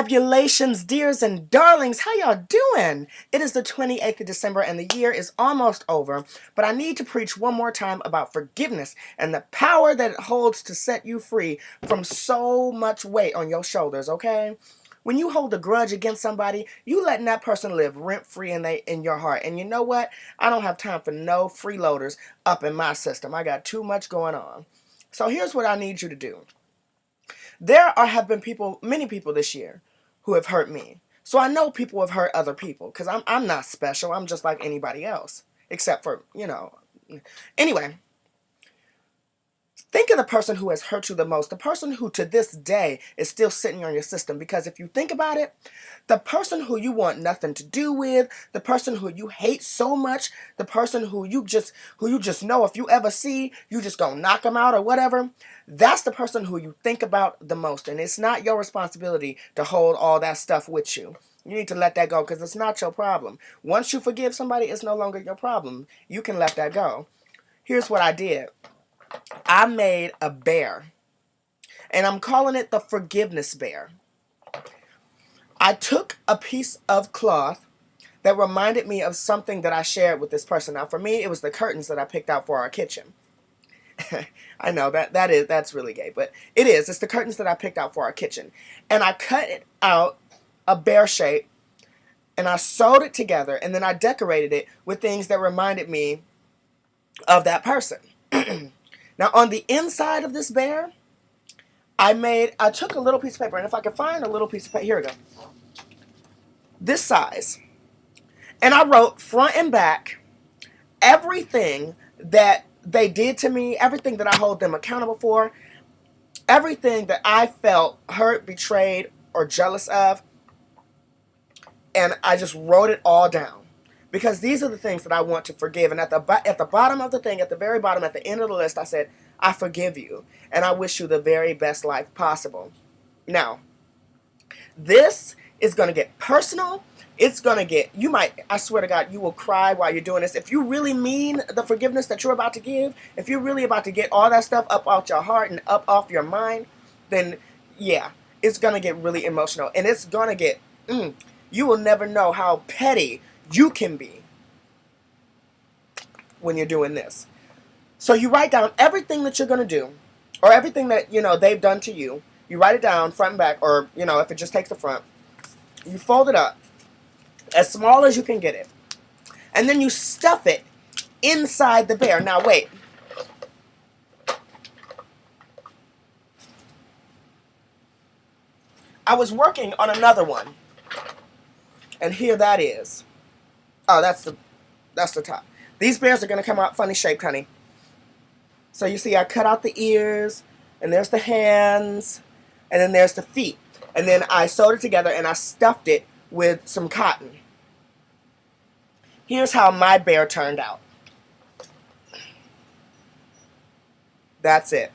Fabulations, dears and darlings, how y'all doing? It is the 28th of December and the year is almost over, but I need to preach one more time about forgiveness and the power that it holds to set you free from so much weight on your shoulders, okay? When you hold a grudge against somebody, you letting that person live rent-free in your heart. And you know what? I don't have time for no freeloaders up in my system. I got too much going on. So here's what I need you to do. Have been many people this year who have hurt me. So I know people have hurt other people because I'm not special. I'm just like anybody else, except for, Anyway, think of the person who has hurt you the most, the person who to this day is still sitting on your system. Because if you think about it, the person who you want nothing to do with, the person who you hate so much, the person who you just know if you ever see, you just gonna knock them out or whatever, that's the person who you think about the most. And it's not your responsibility to hold all that stuff with you. You need to let that go because it's not your problem. Once you forgive somebody, it's no longer your problem. You can let that go. Here's what I did. I made a bear, and I'm calling it the forgiveness bear. I took a piece of cloth that reminded me of something that I shared with this person. Now, for me, it was the curtains that I picked out for our kitchen. I know that's really gay, but it is. It's the curtains that I picked out for our kitchen. And I cut it out a bear shape, and I sewed it together, and then I decorated it with things that reminded me of that person. Now, on the inside of this bear, I took a little piece of paper, and if I could find a little piece of paper, here we go. This size. And I wrote front and back everything that they did to me, everything that I hold them accountable for, everything that I felt hurt, betrayed, or jealous of. And I just wrote it all down. Because these are the things that I want to forgive. And at the bottom of the thing, at the very bottom, at the end of the list, I said, I forgive you. And I wish you the very best life possible. Now, this is going to get personal. It's going to get, I swear to God, you will cry while you're doing this. If you really mean the forgiveness that you're about to give, if you're really about to get all that stuff up off your heart and up off your mind, then yeah, it's going to get really emotional. And it's going to get, you will never know how petty you can be when you're doing this. So you write down everything that you're going to do, or everything that, they've done to you. You write it down front and back, or, if it just takes the front. You fold it up as small as you can get it. And then you stuff it inside the bear. Now, wait. I was working on another one. And here that is. Oh, that's the top. These bears are going to come out funny shaped, honey. So you see I cut out the ears, and there's the hands, and then there's the feet. And then I sewed it together, and I stuffed it with some cotton. Here's how my bear turned out. That's it.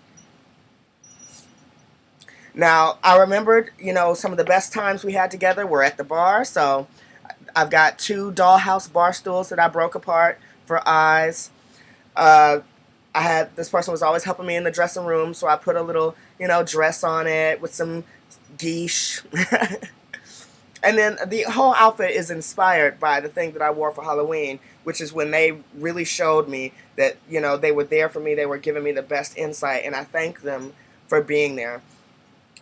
Now, I remembered, some of the best times we had together were at the bar, so I've got 2 dollhouse bar stools that I broke apart for eyes. This person was always helping me in the dressing room, so I put a little, dress on it with some geesh. And then the whole outfit is inspired by the thing that I wore for Halloween, which is when they really showed me that, they were there for me, they were giving me the best insight, and I thank them for being there.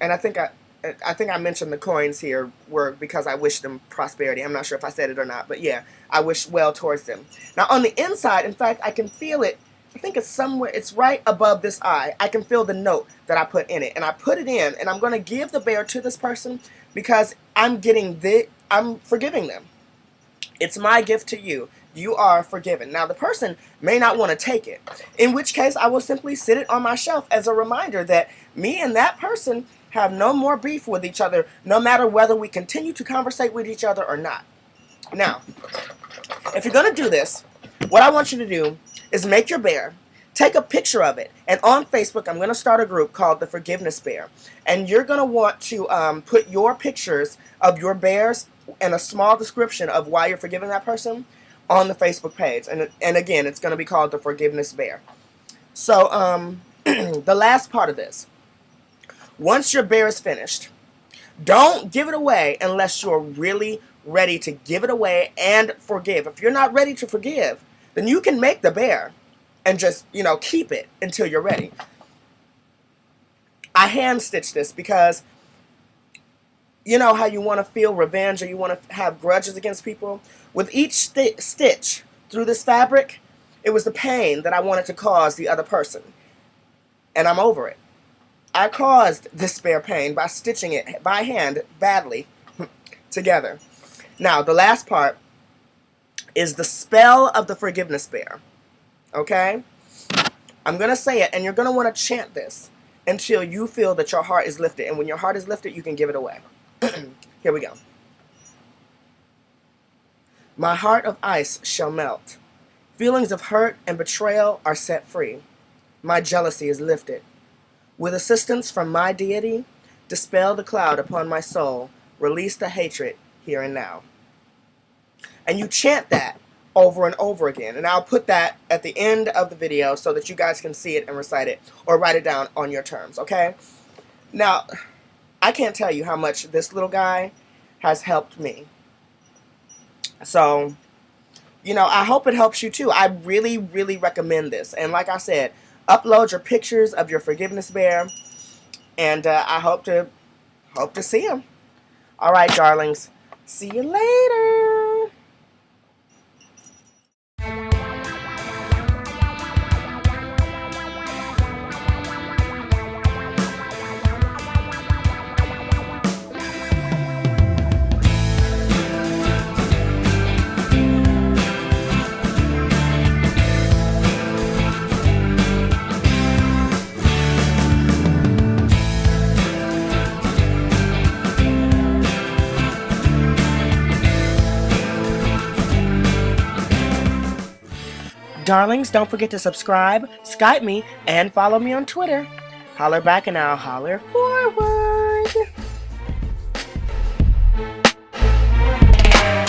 And I think I mentioned the coins here were because I wish them prosperity. I'm not sure if I said it or not, but yeah, I wish well towards them. Now on the inside, in fact, I can feel it. I think it's somewhere, it's right above this eye. I can feel the note that I put in it. And I put it in, and I'm going to give the bear to this person because I'm forgiving them. It's my gift to you. You are forgiven. Now, the person may not want to take it, in which case I will simply sit it on my shelf as a reminder that me and that person have no more beef with each other, no matter whether we continue to conversate with each other or not. Now, if you're going to do this, what I want you to do is make your bear, take a picture of it, and on Facebook, I'm going to start a group called the Forgiveness Bear. And you're going to want to put your pictures of your bears and a small description of why you're forgiving that person on the Facebook page. And again, it's going to be called the Forgiveness Bear. So the last part of this. Once your bear is finished, Don't give it away unless you're really ready to give it away and forgive. If you're not ready to forgive, then you can make the bear and just, keep it until you're ready. I hand stitched this because you know how you want to feel revenge or you want to have grudges against people? With each stitch through this fabric, it was the pain that I wanted to cause the other person. And I'm over it. I caused this bear pain by stitching it by hand badly together. Now, the last part is the spell of the forgiveness bear. Okay? I'm going to say it, and you're going to want to chant this until you feel that your heart is lifted. And when your heart is lifted, you can give it away. Here we go. My heart of ice shall melt. Feelings of hurt and betrayal are set free. My jealousy is lifted. With assistance from my deity, dispel the cloud upon my soul. Release the hatred here and now. And you chant that over and over again. And I'll put that at the end of the video so that you guys can see it and recite it or write it down on your terms, okay? Now, I can't tell you how much this little guy has helped me. So, I hope it helps you too. I really, really recommend this. And like I said, upload your pictures of your forgiveness bear. And I hope to see him. All right, darlings. See you later. Darlings, don't forget to subscribe, Skype me, and follow me on Twitter. Holler back and I'll holler forward.